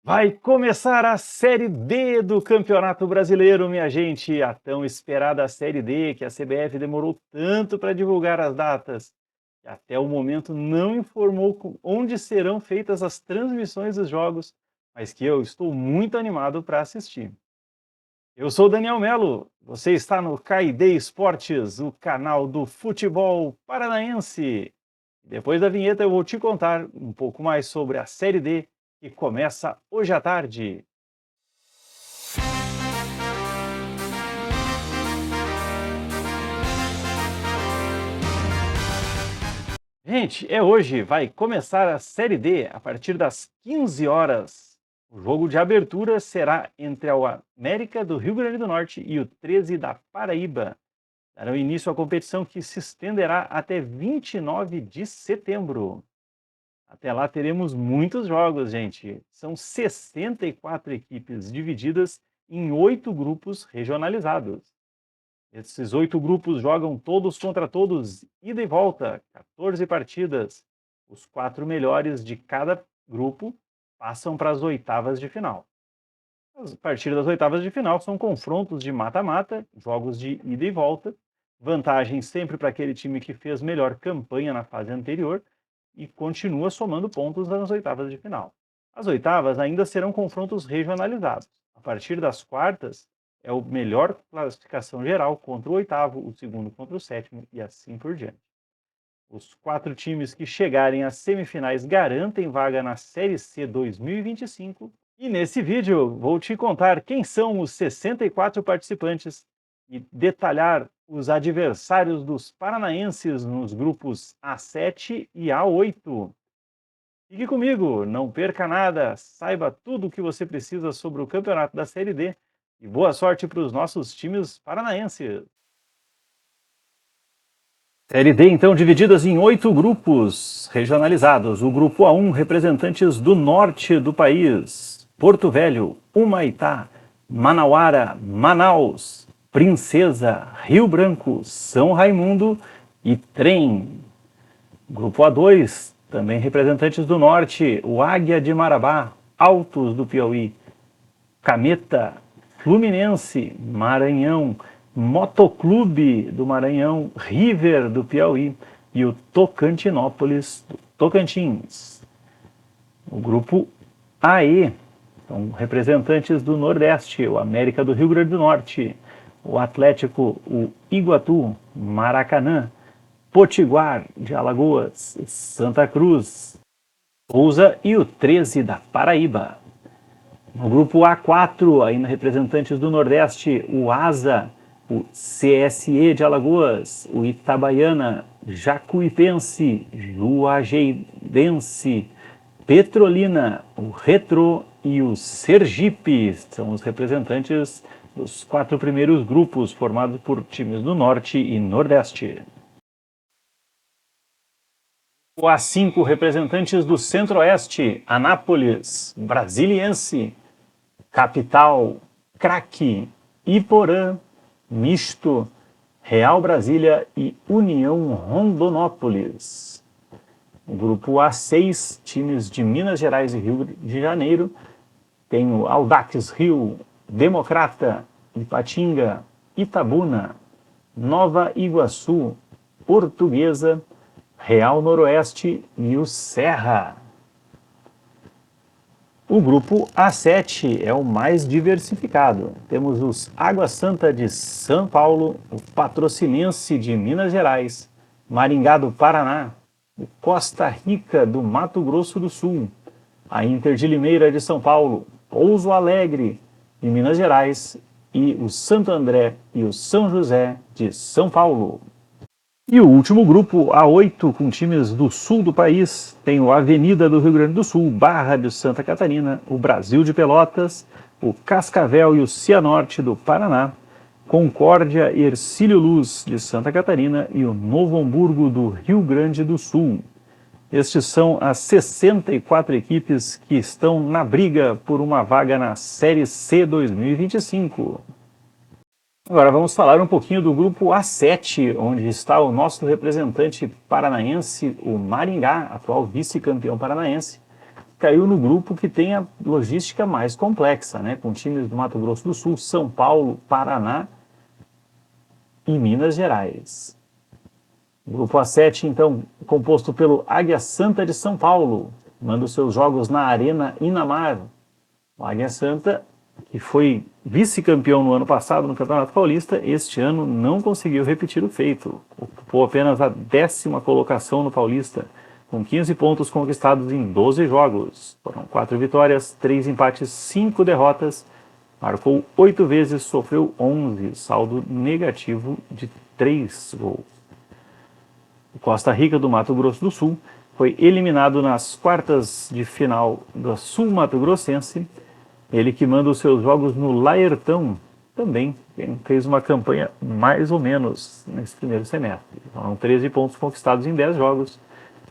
Vai começar a Série D do Campeonato Brasileiro, minha gente. A tão esperada Série D, que a CBF demorou tanto para divulgar as datas, e até o momento não informou onde serão feitas as transmissões dos jogos, mas que eu estou muito animado para assistir. Eu sou Daniel Melo, você está no KD Esportes, o canal do futebol paranaense. Depois da vinheta eu vou te contar um pouco mais sobre a Série D, que começa hoje à tarde. Gente, é hoje, vai começar a Série D a partir das 15 horas. O jogo de abertura será entre a América do Rio Grande do Norte e o 13 da Paraíba. Darão início à competição que se estenderá até 29 de setembro. Até lá teremos muitos jogos, gente. São 64 equipes divididas em 8 grupos regionalizados. Esses 8 grupos jogam todos contra todos, ida e volta, 14 partidas. Os 4 melhores de cada grupo passam para as oitavas de final. A partir das oitavas de final são confrontos de mata-mata, jogos de ida e volta, vantagem sempre para aquele time que fez melhor campanha na fase anterior e continua somando pontos nas oitavas de final. As oitavas ainda serão confrontos regionalizados. A partir das quartas, é o melhor classificação geral contra o oitavo, o segundo contra o sétimo e assim por diante. Os 4 times que chegarem às semifinais garantem vaga na Série C 2025. E nesse vídeo vou te contar quem são os 64 participantes e detalhar os adversários dos paranaenses nos grupos A7 e A8. Fique comigo, não perca nada, saiba tudo o que você precisa sobre o campeonato da Série D e boa sorte para os nossos times paranaenses. Série D, então, divididas em 8 grupos regionalizados. O grupo A1, representantes do norte do país: Porto Velho, Humaitá, Manauara, Manaus, Princesa, Rio Branco, São Raimundo e Trem. Grupo A2, também representantes do norte: o Águia de Marabá, Altos do Piauí, Cameta, Fluminense, Maranhão, Motoclube do Maranhão, River do Piauí e o Tocantinópolis do Tocantins. O grupo AE, são representantes do Nordeste: o América do Rio Grande do Norte, o Atlético, o Iguatu, Maracanã, Potiguar de Alagoas, Santa Cruz, Souza e o 13 da Paraíba. No grupo A4, ainda representantes do Nordeste: o ASA, o CSE de Alagoas, o Itabaiana, Jacuipense, Juazeirense, Petrolina, o Retrô e o Sergipe. São os representantes dos 4 primeiros grupos, formados por times do Norte e Nordeste. O A5, representantes do Centro-Oeste: Anápolis, Brasiliense, Capital, Craque, Iporã, Misto, Real Brasília e União Rondonópolis. O grupo A6, times de Minas Gerais e Rio de Janeiro, tem o Audax Rio, Democrata, Ipatinga, Itabuna, Nova Iguaçu, Portuguesa, Real Noroeste e o Serra. O grupo A7 é o mais diversificado. Temos os Água Santa de São Paulo, o Patrocinense de Minas Gerais, Maringá do Paraná, o Costa Rica do Mato Grosso do Sul, a Inter de Limeira de São Paulo, Pouso Alegre de Minas Gerais e o Santo André e o São José de São Paulo. E o último grupo, A8, com times do sul do país, tem o Avenida do Rio Grande do Sul, Barra de Santa Catarina, o Brasil de Pelotas, o Cascavel e o Cianorte do Paraná, Concórdia e Hercílio Luz de Santa Catarina e o Novo Hamburgo do Rio Grande do Sul. Estes são as 64 equipes que estão na briga por uma vaga na Série C 2025. Agora vamos falar um pouquinho do grupo A7, onde está o nosso representante paranaense, o Maringá, atual vice-campeão paranaense. caiu no grupo que tem a logística mais complexa, né? Com times do Mato Grosso do Sul, São Paulo, Paraná e Minas Gerais. Grupo A7, então, composto pelo Águia Santa de São Paulo, manda os seus jogos na Arena Inamar. O Águia Santa, que foi vice-campeão no ano passado no Campeonato Paulista, este ano não conseguiu repetir o feito. Ocupou apenas a 10ª colocação no Paulista, com 15 pontos conquistados em 12 jogos. Foram 4 vitórias, 3 empates, 5 derrotas. Marcou 8 vezes, sofreu 11, saldo negativo de 3 gols. O Costa Rica do Mato Grosso do Sul foi eliminado nas quartas de final da Sul Mato Grossense. Ele que manda os seus jogos no Laertão, também fez uma campanha mais ou menos nesse primeiro semestre. Foram 13 pontos conquistados em 10 jogos,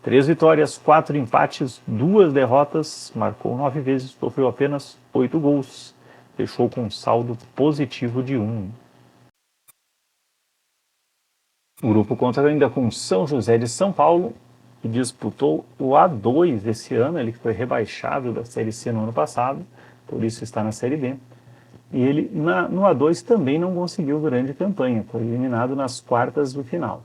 3 vitórias, 4 empates, 2 derrotas, marcou 9 vezes, sofreu apenas 8 gols, fechou com um saldo positivo de 1. O grupo conta ainda com São José de São Paulo, que disputou o A2 esse ano, ele que foi rebaixado da Série C no ano passado, por isso está na Série B. E ele no A2 também não conseguiu grande campanha, foi eliminado nas quartas do final.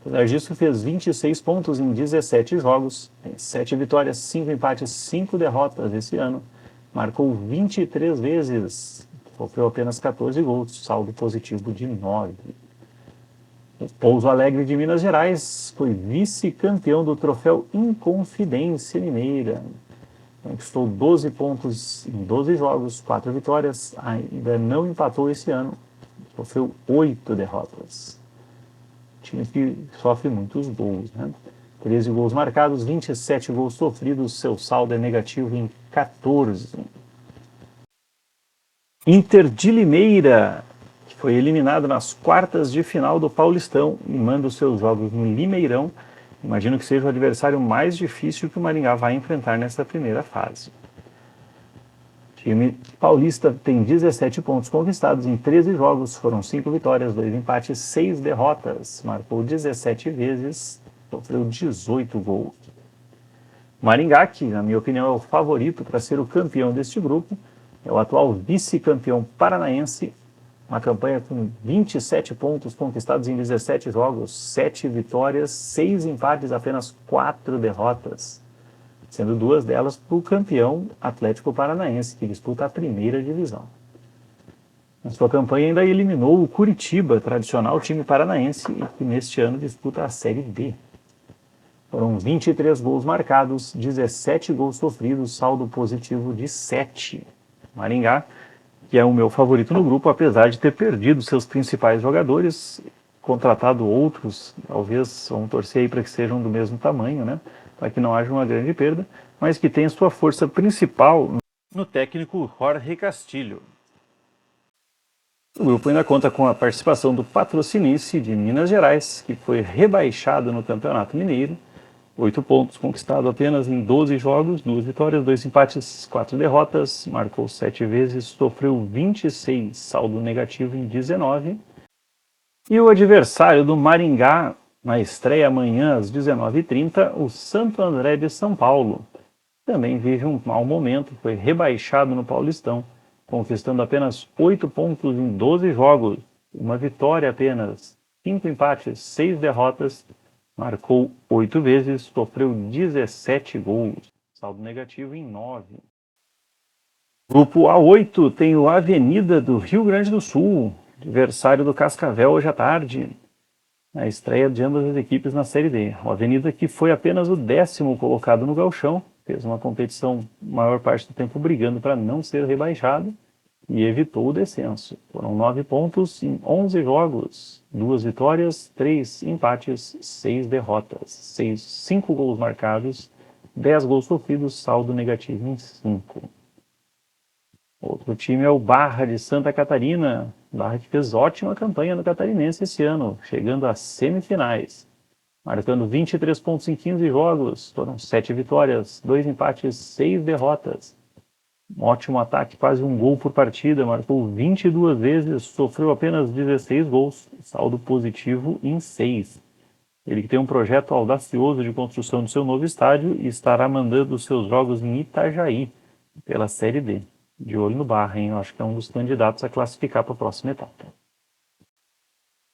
Apesar disso, fez 26 pontos em 17 jogos, tem 7 vitórias, 5 empates, 5 derrotas esse ano, marcou 23 vezes, sofreu apenas 14 gols, saldo positivo de 9. O Pouso Alegre de Minas Gerais foi vice-campeão do troféu Inconfidência Mineira. Conquistou 12 pontos em 12 jogos, 4 vitórias, ainda não empatou esse ano, sofreu 8 derrotas. Time que sofre muitos gols, né? 13 gols marcados, 27 gols sofridos, seu saldo é negativo em 14. Inter de Limeira, que foi eliminado nas quartas de final do Paulistão e manda os seus jogos no Limeirão. Imagino que seja o adversário mais difícil que o Maringá vai enfrentar nessa primeira fase. O time paulista tem 17 pontos conquistados em 13 jogos, foram 5 vitórias, 2 empates, 6 derrotas. Marcou 17 vezes, sofreu 18 gols. Maringá, que na minha opinião é o favorito para ser o campeão deste grupo, é o atual vice-campeão paranaense, uma campanha com 27 pontos conquistados em 17 jogos, 7 vitórias, 6 empates, apenas 4 derrotas, sendo 2 delas para o campeão Atlético Paranaense, que disputa a primeira divisão. Na sua campanha ainda eliminou o Curitiba, tradicional time paranaense, e que neste ano disputa a Série D. Foram 23 gols marcados, 17 gols sofridos, saldo positivo de 7. Maringá, que é o meu favorito no grupo, apesar de ter perdido seus principais jogadores, contratado outros, talvez vamos torcer aí para que sejam do mesmo tamanho, né? Para que não haja uma grande perda, mas que tem sua força principal no técnico Jorge Castilho. O grupo ainda conta com a participação do Patrocinice de Minas Gerais, que foi rebaixado no Campeonato Mineiro, 8 pontos conquistados apenas em 12 jogos, 2 vitórias, 2 empates, 4 derrotas, marcou 7 vezes, sofreu 26, saldo negativo em 19. E o adversário do Maringá, na estreia amanhã às 19h30, o Santo André de São Paulo. Também vive um mau momento, foi rebaixado no Paulistão, conquistando apenas 8 pontos em 12 jogos, uma vitória apenas, 5 empates, 6 derrotas, marcou 8 vezes, sofreu 17 gols, saldo negativo em 9. Grupo A8 tem o Avenida do Rio Grande do Sul, adversário do Cascavel hoje à tarde, na estreia de ambas as equipes na Série D. O Avenida, que foi apenas o 10º colocado no gauchão, fez uma competição maior parte do tempo brigando para não ser rebaixado e evitou o descenso. Foram 9 pontos em 11 jogos, 2 vitórias, 3 empates, 6 derrotas, 5 gols marcados, 10 gols sofridos, saldo negativo em 5. Outro time é o Barra de Santa Catarina. Barra que fez ótima campanha no Catarinense esse ano, chegando às semifinais. Marcando 23 pontos em 15 jogos, foram 7 vitórias, 2 empates, 6 derrotas. Um ótimo ataque, quase um gol por partida, marcou 22 vezes, sofreu apenas 16 gols, saldo positivo em 6. Ele que tem um projeto audacioso de construção do seu novo estádio e estará mandando os seus jogos em Itajaí, pela Série D. De olho no Barra, hein? Eu acho que é um dos candidatos a classificar para a próxima etapa.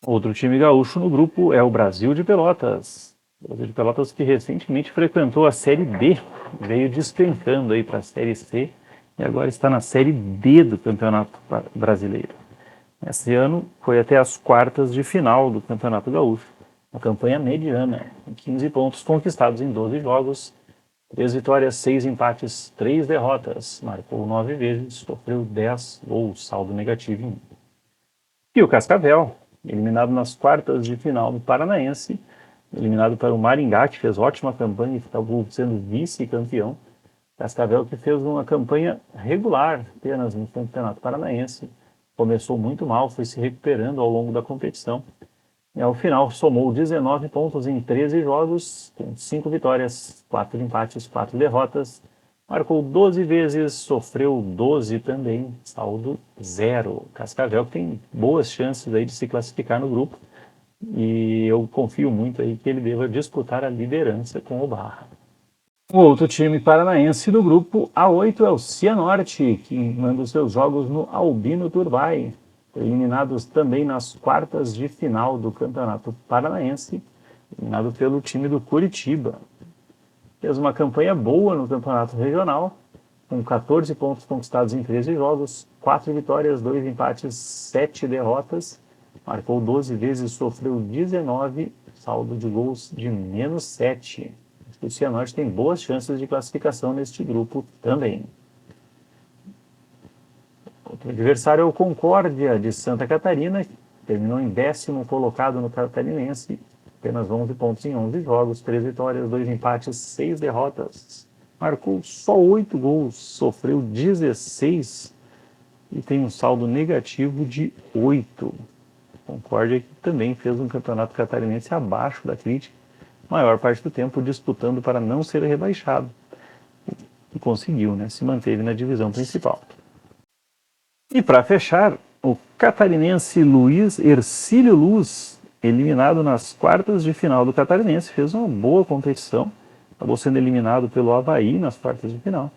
Outro time gaúcho no grupo é o Brasil de Pelotas. O Brasil de Pelotas que recentemente frequentou a Série B, veio despencando aí para a Série C e agora está na Série D do Campeonato Brasileiro. Esse ano foi até as quartas de final do Campeonato Gaúcho. Uma campanha mediana, 15 pontos conquistados em 12 jogos, 3 vitórias, 6 empates, 3 derrotas. Marcou 9 vezes, sofreu 10 gols, saldo negativo em 1. E o Cascavel, eliminado nas quartas de final do Paranaense, eliminado para o Maringá, que fez ótima campanha e acabou sendo vice-campeão. Cascavel que fez uma campanha regular apenas no Campeonato Paranaense. Começou muito mal, foi se recuperando ao longo da competição. E ao final somou 19 pontos em 13 jogos, com 5 vitórias, 4 empates, 4 derrotas. Marcou 12 vezes, sofreu 12 também, saldo 0. Cascavel que tem boas chances aí de se classificar no grupo. E eu confio muito aí que ele deva disputar a liderança com o Barra. O outro time paranaense do grupo A8 é o Cianorte, que manda os seus jogos no Albino Turbay. Eliminados também nas quartas de final do Campeonato Paranaense, eliminado pelo time do Curitiba. Fez uma campanha boa no Campeonato Regional, com 14 pontos conquistados em 13 jogos, 4 vitórias, 2 empates, 7 derrotas. Marcou 12 vezes, sofreu 19, saldo de gols de menos 7. O Cianorte tem boas chances de classificação neste grupo também. Outro adversário é o Concórdia de Santa Catarina, que terminou em 10º colocado no Catarinense, apenas 11 pontos em 11 jogos, 3 vitórias, 2 empates, 6 derrotas. Marcou só 8 gols, sofreu 16 e tem um saldo negativo de 8. Concórdia que também fez um campeonato catarinense abaixo da crítica, maior parte do tempo disputando para não ser rebaixado. E conseguiu, né? Se manteve na divisão principal. E para fechar, o catarinense Luiz Hercílio Luz, eliminado nas quartas de final do Catarinense, fez uma boa competição, acabou sendo eliminado pelo Avaí nas quartas de final.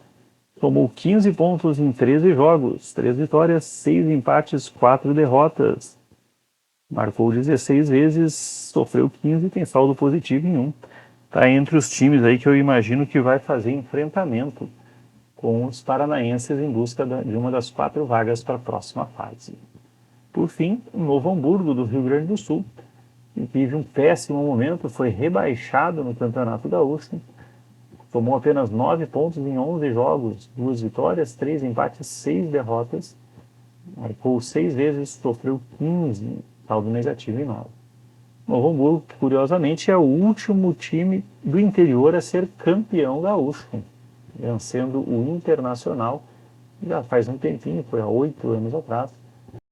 Tomou 15 pontos em 13 jogos, 3 vitórias, 6 empates, 4 derrotas. Marcou 16 vezes, sofreu 15 e tem saldo positivo em 1. Está entre os times aí que eu imagino que vai fazer enfrentamento com os paranaenses em busca de uma das 4 vagas para a próxima fase. Por fim, o Novo Hamburgo, do Rio Grande do Sul, que vive um péssimo momento, foi rebaixado no Campeonato Gaúcho, tomou apenas 9 pontos em 11 jogos, 2 vitórias, 3 empates, 6 derrotas, marcou 6 vezes, sofreu 15, saldo negativo em 9. Novo Hamburgo, curiosamente, é o último time do interior a ser campeão gaúcho, vencendo o Internacional, já faz um tempinho, foi há 8 anos atrás.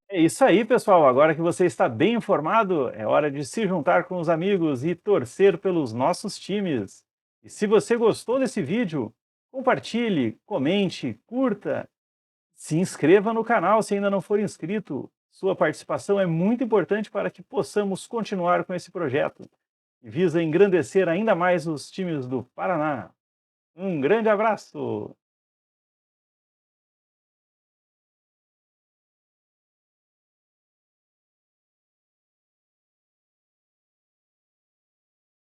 É isso aí, pessoal. Agora que você está bem informado, é hora de se juntar com os amigos e torcer pelos nossos times. E se você gostou desse vídeo, compartilhe, comente, curta, se inscreva no canal se ainda não for inscrito. Sua participação é muito importante para que possamos continuar com esse projeto, que visa engrandecer ainda mais os times do Paraná. Um grande abraço!